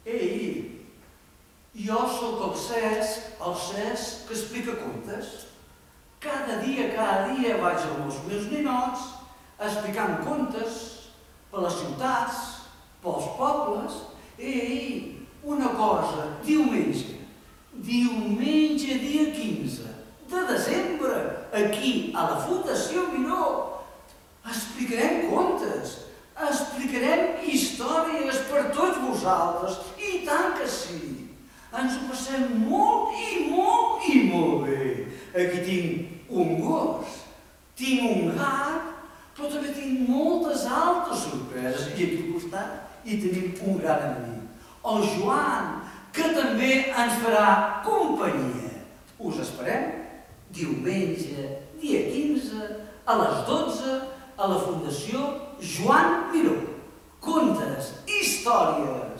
Ei, jo sóc el Cesc que explica contes. Cada dia vaig amb els meus ninots explicant contes per les ciutats, pels pobles. Ei, una cosa, diumenge dia 15 de desembre, aquí a la Fundació Miró, explicarem contes, explicarem històries per tots vosaltres, i tant que sí. Ens ho passem molt bé. Aquí tinc un gos, tinc un gat, però també tinc moltes altres sorpreses. I aquí al costat hi tenim un gran amic, el Joan, que també ens farà companyia. Us esperem diumenge, dia 15, a les 12, a la Fundació Joan Miró. Contes, històries.